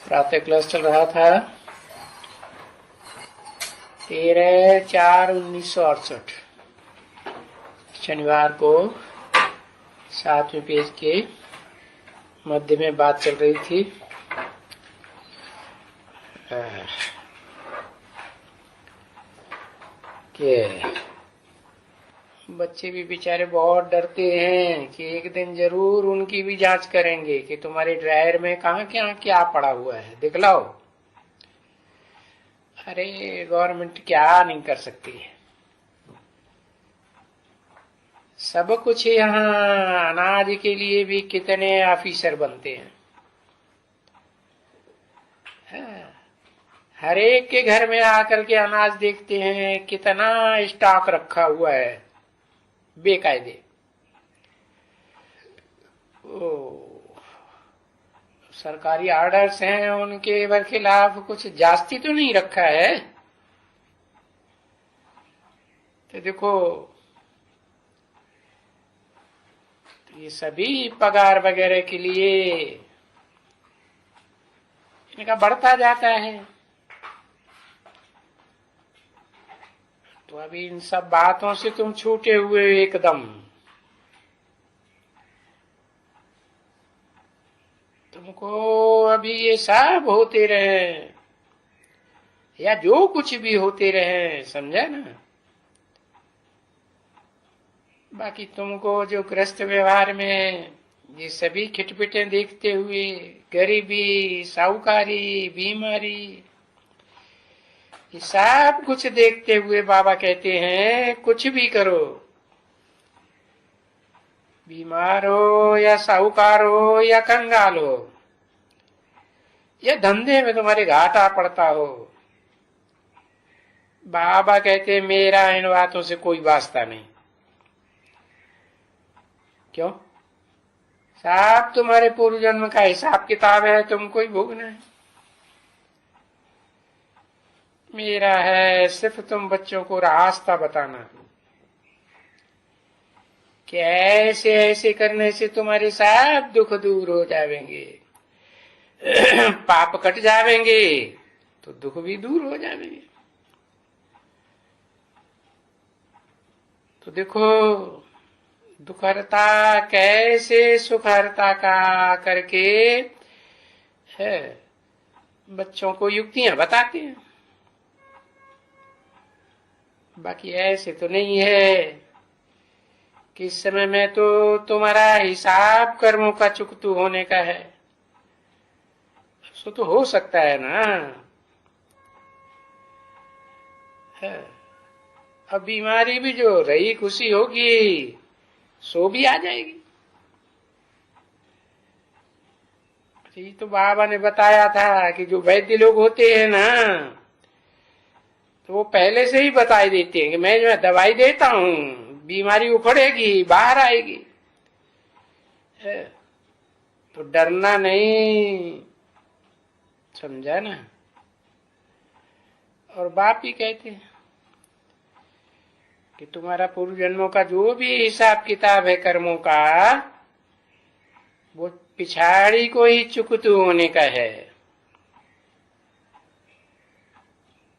प्रातः क्लास चल रहा था 13/4/1968 शनिवार को 7वें पेज के मध्य में बात चल रही थी। कि बच्चे भी बेचारे बहुत डरते हैं कि एक दिन जरूर उनकी भी जांच करेंगे कि तुम्हारे ड्रायर में कहाँ क्या पड़ा हुआ है, दिखलाओ। अरे गवर्नमेंट क्या नहीं कर सकती है, सब कुछ। यहाँ अनाज के लिए भी कितने ऑफिसर बनते हैं। हर एक के घर में आकर के अनाज देखते हैं, कितना स्टॉक रखा हुआ है बेकायदे। सरकारी ऑर्डर्स हैं, उनके खिलाफ कुछ जास्ती तो नहीं रखा है। तो देखो, ये सभी पगार वगैरह के लिए इनका बढ़ता जाता है। तो अभी इन सब बातों से तुम छूटे हुए एकदम। तुमको अभी ये सब होते रहे या जो कुछ भी होते रहे, समझा ना। बाकी तुमको जो ग्रस्त व्यवहार में ये सभी खिटपिटें देखते हुए, गरीबी, साहूकारी, बीमारी, ये सब कुछ देखते हुए बाबा कहते हैं कुछ भी करो, बीमार हो या साहूकार हो या कंगाल हो या धंधे में तुम्हारे घाटा पड़ता हो, बाबा कहते मेरा इन बातों से कोई वास्ता नहीं। क्यों? सब तुम्हारे पूर्व जन्म का हिसाब किताब है, तुमको ही भोगना है। मेरा है सिर्फ तुम बच्चों को रास्ता बताना कि ऐसे ऐसे करने से तुम्हारे सब दुख दूर हो जाएंगे, पाप कट जाएंगे तो दुख भी दूर हो जाएंगे। तो देखो, दुखहरता कैसे सुखहरता का करके है बच्चों को युक्तियां बताते हैं। बाकी ऐसे तो नहीं है कि इस समय में तो तुम्हारा हिसाब कर्मों का चुकतू होने का है। सो तो हो सकता है ना। है। अब बीमारी भी जो रही खुशी होगी सो भी आ जाएगी। ये तो बाबा ने बताया था कि जो वैद्य लोग होते हैं ना, तो वो पहले से ही बता देते हैं कि मैं जो दवाई देता हूं, बीमारी उखड़ेगी, बाहर आएगी। तो डरना नहीं, समझा ना। और बाप ही कहते हैं कि तुम्हारा पूर्व जन्मों का जो भी हिसाब किताब है कर्मों का, वो पिछाड़ी को ही चुकतू होने का है।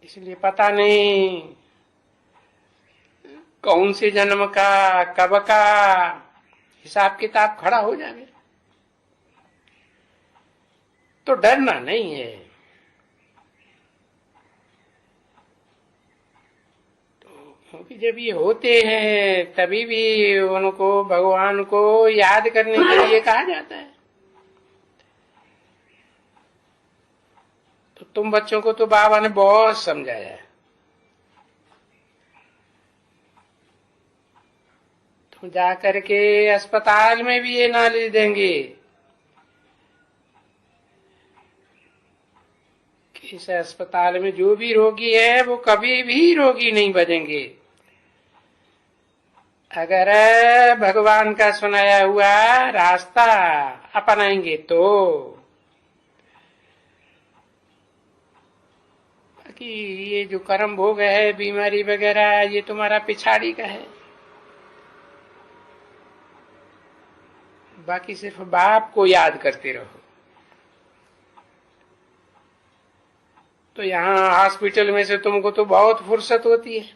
इसलिए पता नहीं कौन से जन्म का कब का हिसाब किताब खड़ा हो जाए। तो डरना नहीं है। क्योंकि जब ये होते हैं तभी भी उनको भगवान को याद करने के लिए कहा जाता है। तो तुम बच्चों को तो बाबा ने बहुत समझाया है। तुम जा करके अस्पताल में भी ये नॉलेज देंगे कि इस अस्पताल में जो भी रोगी है वो कभी भी रोगी नहीं बनेंगे अगर भगवान का सुनाया हुआ रास्ता अपनाएंगे तो। कि ये जो कर्म भोग है, बीमारी वगैरह, ये तुम्हारा पिछाड़ी का है। बाकी सिर्फ बाप को याद करते रहो। तो यहाँ हॉस्पिटल में से तुमको तो बहुत फुर्सत होती है,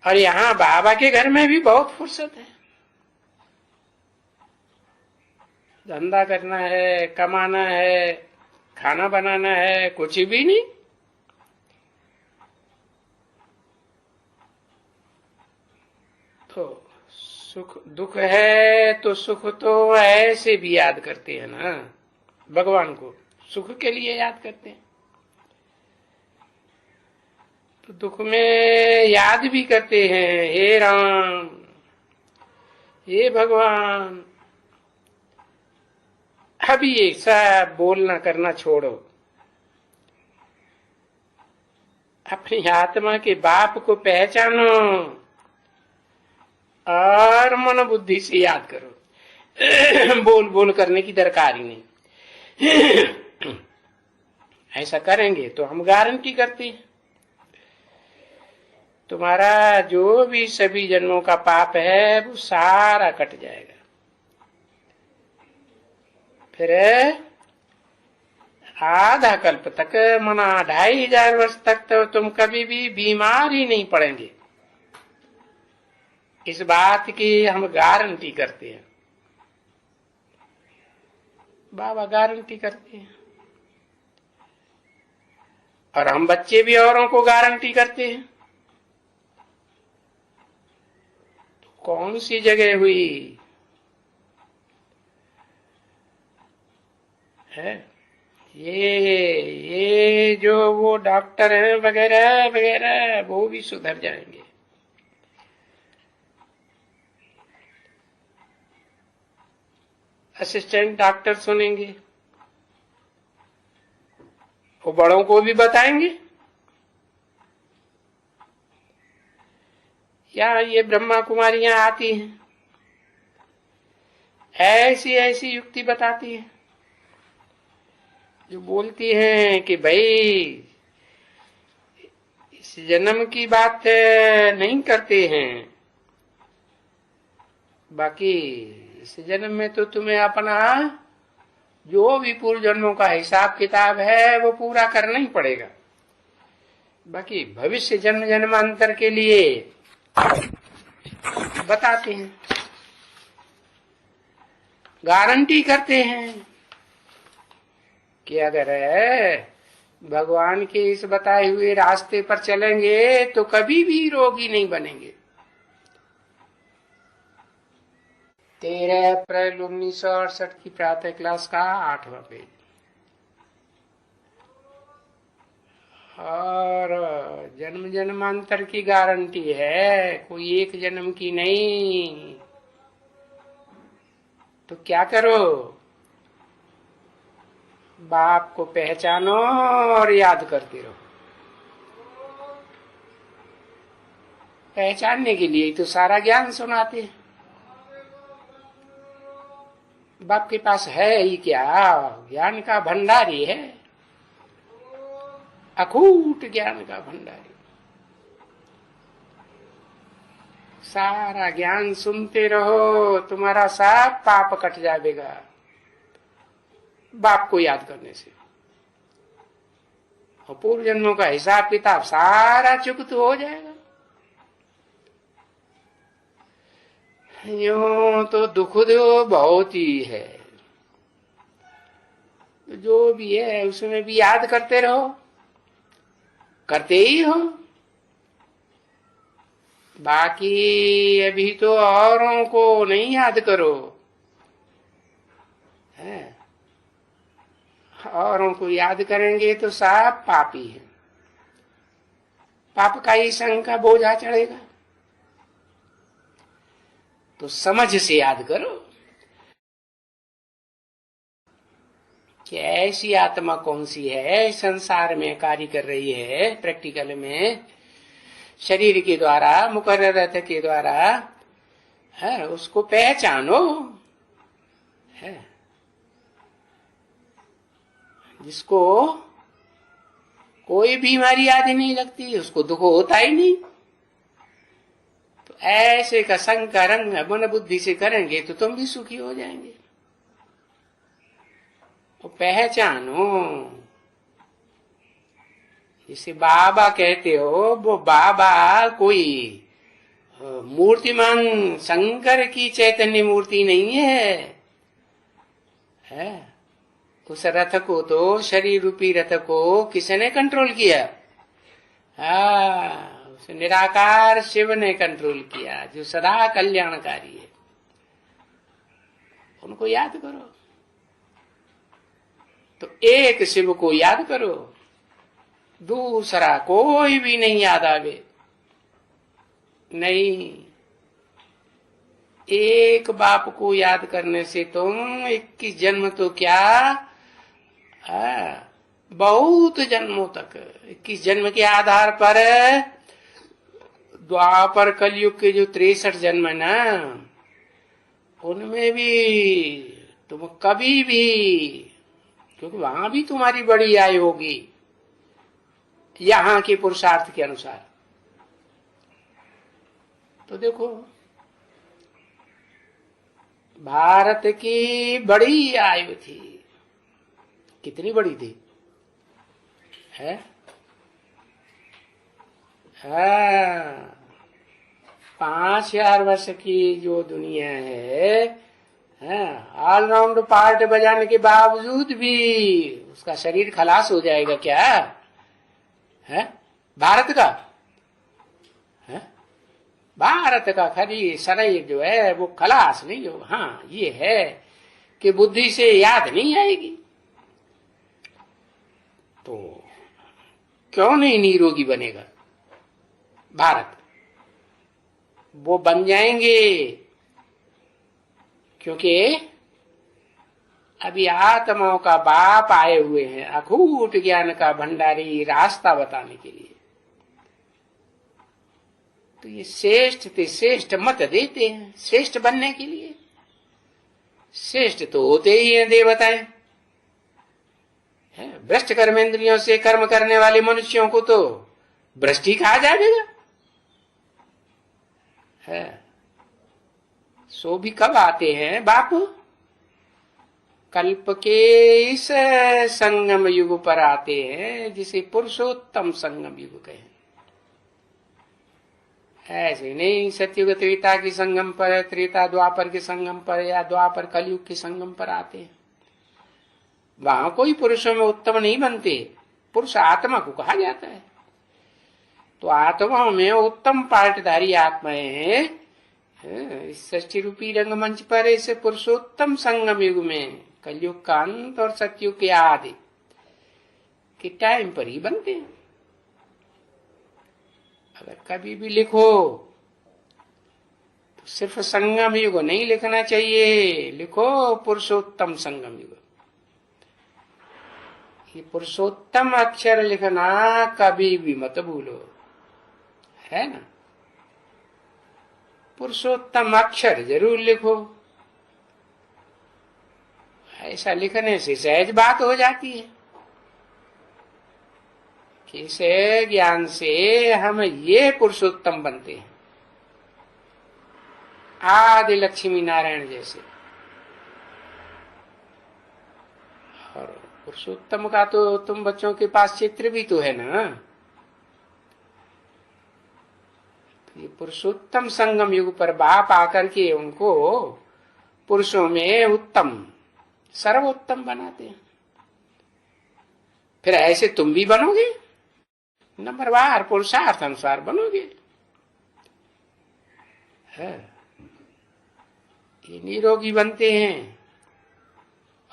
और यहाँ बाबा के घर में भी बहुत फुर्सत है। धंधा करना है, कमाना है, खाना बनाना है, कुछ भी नहीं। तो सुख दुख है तो सुख तो ऐसे भी याद करते हैं ना, भगवान को सुख के लिए याद करते हैं। तो दुख में याद भी करते हैं, हे राम, हे भगवान। अभी ऐसा बोलना करना छोड़ो, अपनी आत्मा के बाप को पहचानो और मन बुद्धि से याद करो। बोल बोल करने की दरकार ही नहीं। ऐसा करेंगे तो हम गारंटी करते हैं तुम्हारा जो भी सभी जन्मों का पाप है वो सारा कट जाएगा। फिर आधा कल्प तक, मना 2500 वर्ष तक तो तुम कभी भी बीमार ही नहीं पड़ेंगे। इस बात की हम गारंटी करते हैं, बाबा गारंटी करते हैं। और हम बच्चे भी औरों को गारंटी करते हैं। तो कौन सी जगह हुई है ये जो वो डॉक्टर हैं वगैरह वगैरह, वो भी सुधर जाएंगे। असिस्टेंट डॉक्टर सुनेंगे, वो बड़ों को भी बताएंगे। या ये ब्रह्मा कुमारियां आती हैं, ऐसी ऐसी युक्ति बताती है, जो बोलती हैं कि भाई इस जन्म की बात नहीं करते हैं, बाकी इस जन्म में तो तुम्हें अपना जो भी पूर्व जन्मों का हिसाब किताब है वो पूरा करना ही पड़ेगा। बाकी भविष्य जन्म जन्मांतर के लिए बताते हैं, गारंटी करते हैं कि अगर भगवान के इस बताए हुए रास्ते पर चलेंगे तो कभी भी रोगी नहीं बनेंगे। 13 अप्रैल 1968 की प्रातः क्लास का 8वां पेज। और जन्म जन्मांतर की गारंटी है, कोई एक जन्म की नहीं। तो क्या करो, बाप को पहचानो और याद करते रहो। पहचानने के लिए तो सारा ज्ञान सुनाते हैं। बाप के पास है ही क्या, ज्ञान का भंडारी है, अखूट ज्ञान का भंडारी। सारा ज्ञान सुनते रहो, तुम्हारा सब पाप कट जाएगा बाप को याद करने से। और पूर्व जन्मों का हिसाब किताब सारा चुकत हो जाएगा। यूं तो दुख दो बहुत ही है, जो भी है उसमें भी याद करते रहो, करते ही हो। बाकी अभी तो औरों को नहीं याद करो, है औरों को याद करेंगे तो सब पापी है, पाप का ही संग का बोझा चढ़ेगा। तो समझ से याद करो कि ऐसी आत्मा कौन सी है संसार में कार्य कर रही है, प्रैक्टिकल में शरीर के द्वारा, मुकर्रर के द्वारा, है उसको पहचानो। है जिसको कोई बीमारी आदि नहीं लगती, उसको दुख होता ही नहीं। तो ऐसे का संग का रंग मन बुद्धि से करेंगे तो तुम भी सुखी हो जाएंगे। तो पहचानो जिसे बाबा कहते हो, वो बाबा कोई मूर्तिमान शंकर की चैतन्य मूर्ति नहीं है। उस रथ को तो, शरीर रूपी रथ को किसने कंट्रोल किया? उस निराकार शिव ने कंट्रोल किया, जो सदा कल्याणकारी है। उनको याद करो। तो एक शिव को याद करो, दूसरा कोई भी नहीं याद आवे। नहीं, एक बाप को याद करने से तुम 21 जन्म तो क्या, बहुत जन्मों तक, 21 जन्म के आधार पर द्वापर कलयुग के जो 63 जन्म है ना, उनमें भी तुम कभी भी, क्योंकि वहां भी तुम्हारी बड़ी आयु होगी यहां के पुरुषार्थ के अनुसार। तो देखो, भारत की बड़ी आयु थी, कितनी बड़ी थी है? 5000 वर्ष की जो दुनिया है, ऑलराउंड पार्ट बजाने के बावजूद भी उसका शरीर खलास हो जाएगा क्या है? भारत का है? भारत का खाली शरीर जो है वो खलास नहीं हो। हाँ, ये है कि बुद्धि से याद नहीं आएगी, तो क्यों नहीं निरोगी बनेगा भारत? वो बन जाएंगे, क्योंकि अभी आत्माओं का बाप आए हुए हैं, अखूट ज्ञान का भंडारी, रास्ता बताने के लिए। तो ये श्रेष्ठ थे, श्रेष्ठ मत देते हैं श्रेष्ठ बनने के लिए। श्रेष्ठ तो होते ही हैं देवताएं। भ्रष्ट कर्मेंद्रियों से कर्म करने वाले मनुष्यों को तो भ्रष्ट ही कहा जाएगा। सो भी कब आते हैं बाप? कल्प के इस संगम युग पर आते हैं, जिसे पुरुषोत्तम संगम युग कहें। ऐसे नहीं सतयुग त्रेता के संगम पर, त्रेता द्वापर के संगम पर, या द्वापर कलयुग के संगम पर आते हैं। वहां कोई पुरुषों में उत्तम नहीं बनते, पुरुष आत्मा को कहा जाता है। तो आत्माओं में उत्तम पार्टधारी आत्माएं हैं। इस सृष्टि रूपी रंगमंच पर इस पुरुषोत्तम संगम युग में, कलयुग का अंत और सतयुग के आदि के टाइम पर ही बनते हैं। अगर कभी भी लिखो तो सिर्फ संगम युग नहीं लिखना चाहिए, लिखो पुरुषोत्तम संगम युग। ये पुरुषोत्तम अक्षर लिखना कभी भी मत भूलो, है ना? पुरुषोत्तम अक्षर जरूर लिखो। ऐसा लिखने से सहज बात हो जाती है कि इस ज्ञान से हम ये पुरुषोत्तम बनते हैं, आदि लक्ष्मी नारायण जैसे। और पुरुषोत्तम का तो तुम बच्चों के पास चित्र भी तो है ना। तो ये पुरुषोत्तम संगम युग पर बाप आकर के उनको पुरुषों में उत्तम, सर्वोत्तम बनाते हैं। फिर ऐसे तुम भी बनोगे, नंबरवार पुरुषार्थ अनुसार बनोगे। है ये निरोगी बनते हैं,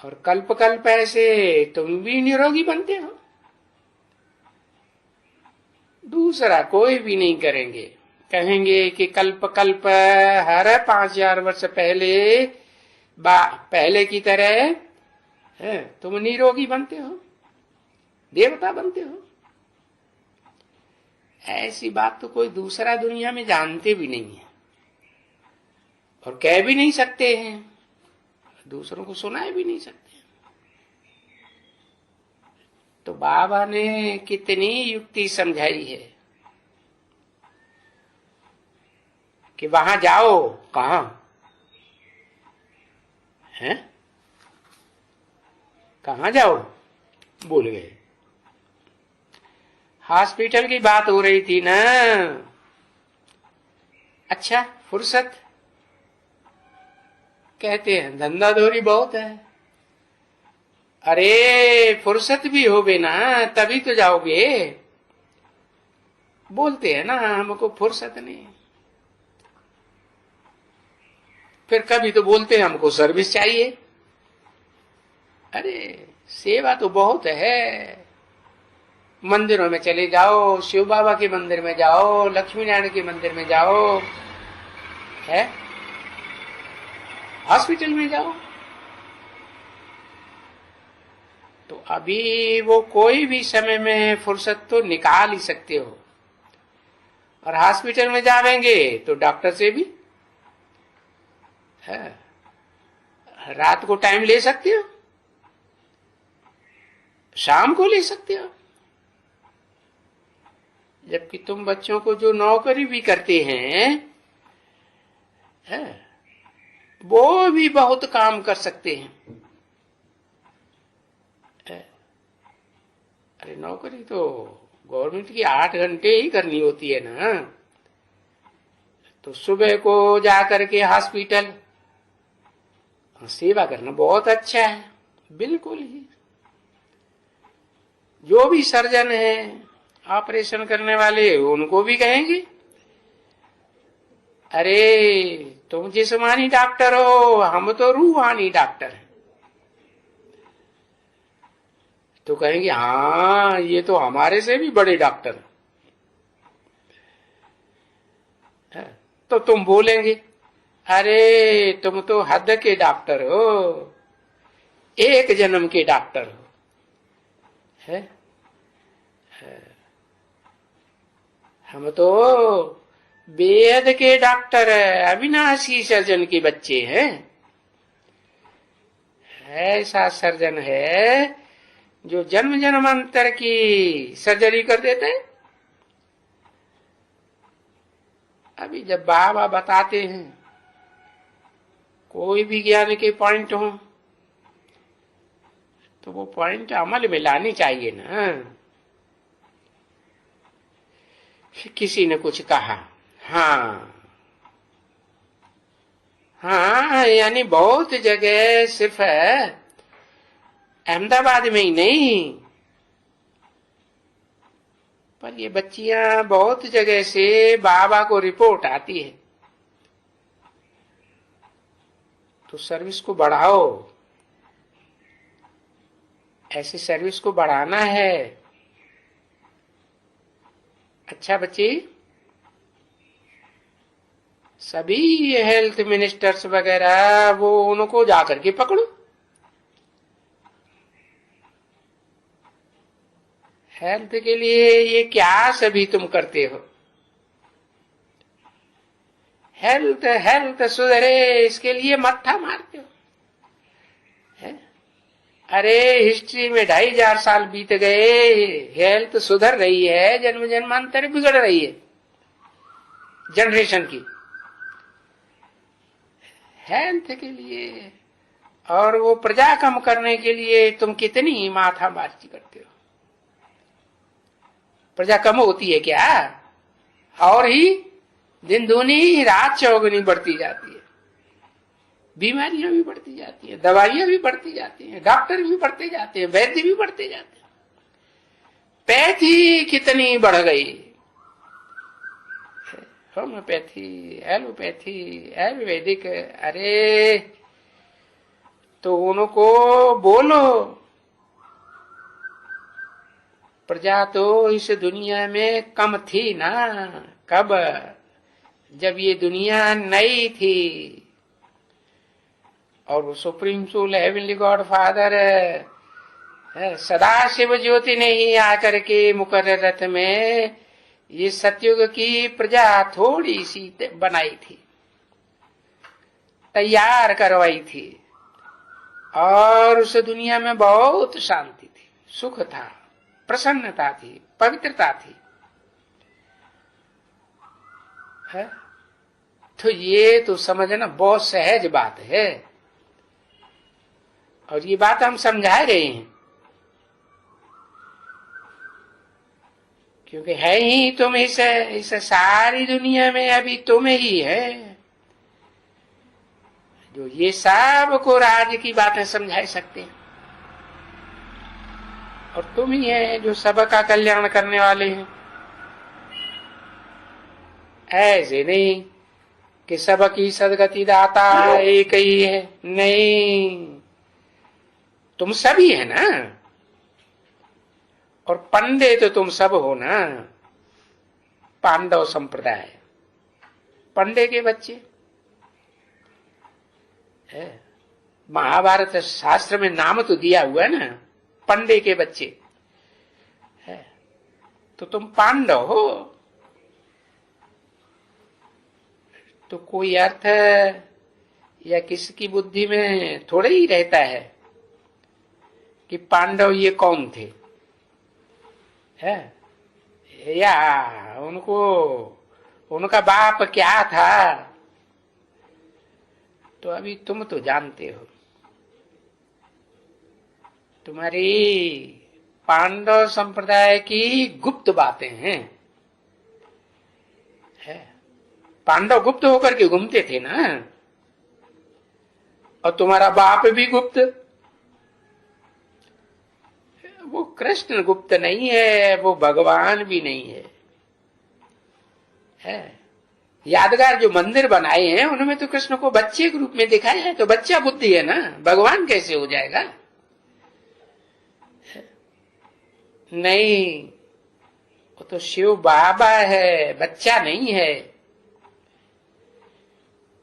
और कल्प कल्प ऐसे तुम भी निरोगी बनते हो। दूसरा कोई भी नहीं करेंगे। कहेंगे कि कल्प कल्प हर 5000 वर्ष पहले की तरह तुम निरोगी बनते हो, देवता बनते हो। ऐसी बात तो कोई दूसरा दुनिया में जानते भी नहीं है, और कह भी नहीं सकते हैं, दूसरों को सुना भी नहीं सकते। तो बाबा ने कितनी युक्ति समझाई है कि वहां जाओ। कहां है? कहां जाओ? भूल गए। हॉस्पिटल की बात हो रही थी ना। अच्छा, फुर्सत कहते हैं धंधा धोरी बहुत है। अरे फुर्सत भी होगे ना तभी तो जाओगे। बोलते हैं ना हमको फुर्सत नहीं, फिर कभी तो बोलते हैं हमको सर्विस चाहिए। अरे सेवा तो बहुत है। मंदिरों में चले जाओ, शिव बाबा के मंदिर में जाओ, लक्ष्मी नारायण के मंदिर में जाओ, है हॉस्पिटल में जाओ। तो अभी वो कोई भी समय में फुर्सत तो निकाल ही सकते हो। और हॉस्पिटल में जाएंगे तो डॉक्टर से भी है, रात को टाइम ले सकते हो, शाम को ले सकते हो। जबकि तुम बच्चों को जो नौकरी भी करते हैं है, वो भी बहुत काम कर सकते हैं। अरे नौकरी तो गवर्नमेंट की 8 घंटे ही करनी होती है ना। तो सुबह को जाकर के हॉस्पिटल सेवा करना बहुत अच्छा है। बिल्कुल ही। जो भी सर्जन है, ऑपरेशन करने वाले, उनको भी कहेंगे अरे तुम जिस्मानी डॉक्टर हो, हम तो रूहानी डॉक्टर हैं। तो कहेंगे हाँ ये तो हमारे से भी बड़े डॉक्टर हैं। तो तुम बोलेंगे अरे तुम तो हद के डॉक्टर हो, एक जन्म के डॉक्टर हो, है? हम तो बेहद के डॉक्टर है, अविनाशी सर्जन के बच्चे हैं। ऐसा सर्जन है जो जन्म जन्मांतर की सर्जरी कर देते हैं। अभी जब बाबा बताते हैं कोई भी ज्ञान के पॉइंट हो तो वो पॉइंट अमल में लानी चाहिए ना। किसी ने कुछ कहा, हाँ हाँ, यानी बहुत जगह, सिर्फ अहमदाबाद में ही नहीं, पर ये बच्चियां बहुत जगह से बाबा को रिपोर्ट आती है। तो सर्विस को बढ़ाओ, ऐसी सर्विस को बढ़ाना है। अच्छा बच्ची, सभी हेल्थ मिनिस्टर्स वगैरह वो उनको जाकर के पकड़ो। हेल्थ के लिए ये क्या सभी तुम करते हो? हेल्थ हेल्थ सुधरे इसके लिए मत्था मारते हो, है? अरे हिस्ट्री में 2500 साल बीत गए, हेल्थ सुधर रही है, जन्म जन्मांतर बिगड़ रही है जनरेशन की। हेल्थ के लिए और वो प्रजा कम करने के लिए तुम कितनी माथा मार्ची करते हो। प्रजा कम होती है क्या? और ही दिन दूनी रात चौगुनी बढ़ती जाती है। बीमारियां भी बढ़ती जाती है, दवाइयां भी बढ़ती जाती हैं, डॉक्टर भी बढ़ते जाते हैं, वैद्य भी बढ़ते जाते हैं। पैथी कितनी बढ़ गई, होम्योपैथी, एलोपैथी, आयुर्वेदिक। अरे तो उनको बोलो, प्रजा तो इस दुनिया में कम थी ना। कब? जब ये दुनिया नई थी और वो supreme soul heavenly God Father Sada Shiv ज्योति ने ही आकर के मुकर्रर रथ में ये सतयुग की प्रजा थोड़ी सी बनाई थी, तैयार करवाई थी, और उस दुनिया में बहुत शांति थी, सुख था, प्रसन्नता थी, पवित्रता थी, है? तो ये तो समझना बहुत सहज बात है, और ये बात हम समझा रहे हैं। क्योंकि है ही तुम इस सारी दुनिया में अभी तुम ही है जो ये सब को राज की बातें समझा सकते हैं, और तुम ही है जो सबका कल्याण करने वाले हैं। ऐसे नहीं कि सबकी सदगति दाता एक ही है, नहीं, तुम सभी है ना, और पंडे तो तुम सब हो ना। पांडव संप्रदाय पंडे के बच्चे है। महाभारत शास्त्र में नाम तो दिया हुआ है ना, पंडे के बच्चे है, तो तुम पांडव हो। तो कोई अर्थ या किसकी बुद्धि में थोड़ा ही रहता है कि पांडव ये कौन थे, है, या उनका बाप क्या था। तो अभी तुम तो जानते हो, तुम्हारी पांडव संप्रदाय की गुप्त बातें हैं, है। पांडव गुप्त होकर के घूमते थे ना, और तुम्हारा बाप भी गुप्त। वो कृष्ण गुप्त नहीं है, वो भगवान भी नहीं है, है। यादगार जो मंदिर बनाए हैं उनमें तो कृष्ण को बच्चे के रूप में दिखाया है, तो बच्चा बुद्धि है ना, भगवान कैसे हो जाएगा। नहीं, वो तो शिव बाबा है, बच्चा नहीं है।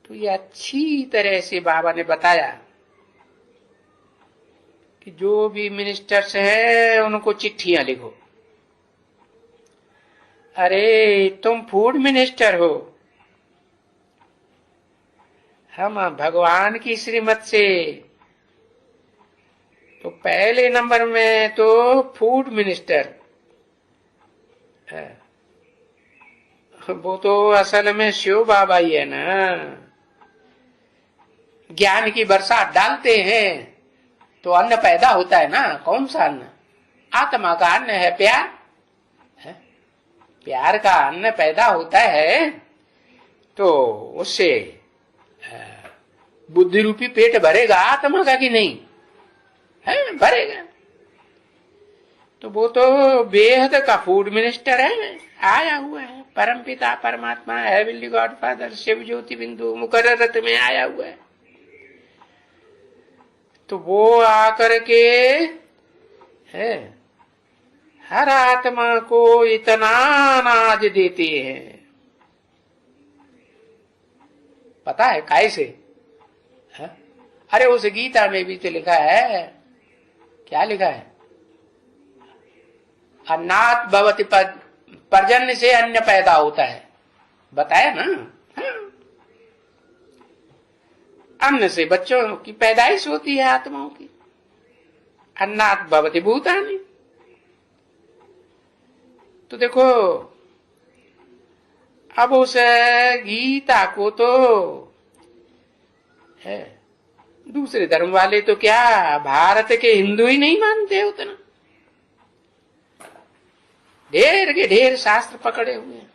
तो ये अच्छी तरह से बाबा ने बताया कि जो भी मिनिस्टर्स हैं उनको चिट्ठियां लिखो। अरे तुम फूड मिनिस्टर हो, हम भगवान की श्रीमत से तो पहले नंबर में तो फूड मिनिस्टर है। वो तो असल में शिव बाबा ही है ना, ज्ञान की बरसात डालते हैं तो अन्न पैदा होता है ना। कौन सा अन्न? आत्मा का अन्न है प्यार, है? प्यार का अन्न पैदा होता है तो उससे बुद्धि रूपी पेट भरेगा आत्मा का कि नहीं है? भरेगा। तो वो तो बेहद का फूड मिनिस्टर है, आया हुआ है। परमपिता परमात्मा हेवनली गॉड फादर शिव ज्योति बिंदु मुकर्ररत में आया हुआ है। तो वो आकर के है हर आत्मा को इतना अनाज देते हैं। पता है कैसे? अरे उस गीता में भी तो लिखा है, क्या लिखा है? अन्नात भवति, पर्जन्य से अन्न पैदा होता है, बताया ना। अन्न से बच्चों की पैदाइश होती है आत्माओं की। अन्नात भवति भूतानि। तो देखो अब उस गीता को तो है दूसरे धर्म वाले तो क्या भारत के हिंदू ही नहीं मानते उतना। ढेर के ढेर शास्त्र पकड़े हुए हैं,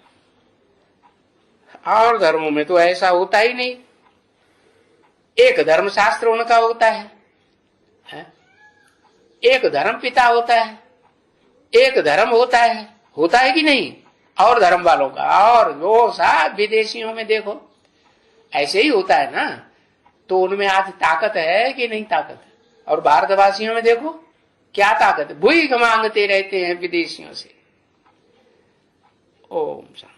और धर्मों में तो ऐसा होता ही नहीं। एक धर्म शास्त्र उनका होता है, एक धर्म पिता होता है, एक धर्म होता है कि नहीं? और धर्म वालों का, और वो सब विदेशियों में देखो ऐसे ही होता है ना। तो उनमें आज ताकत है कि नहीं ताकत है? और भारतवासियों में देखो क्या ताकत है, भूख मांगते रहते हैं विदेशियों से। ओम शांति।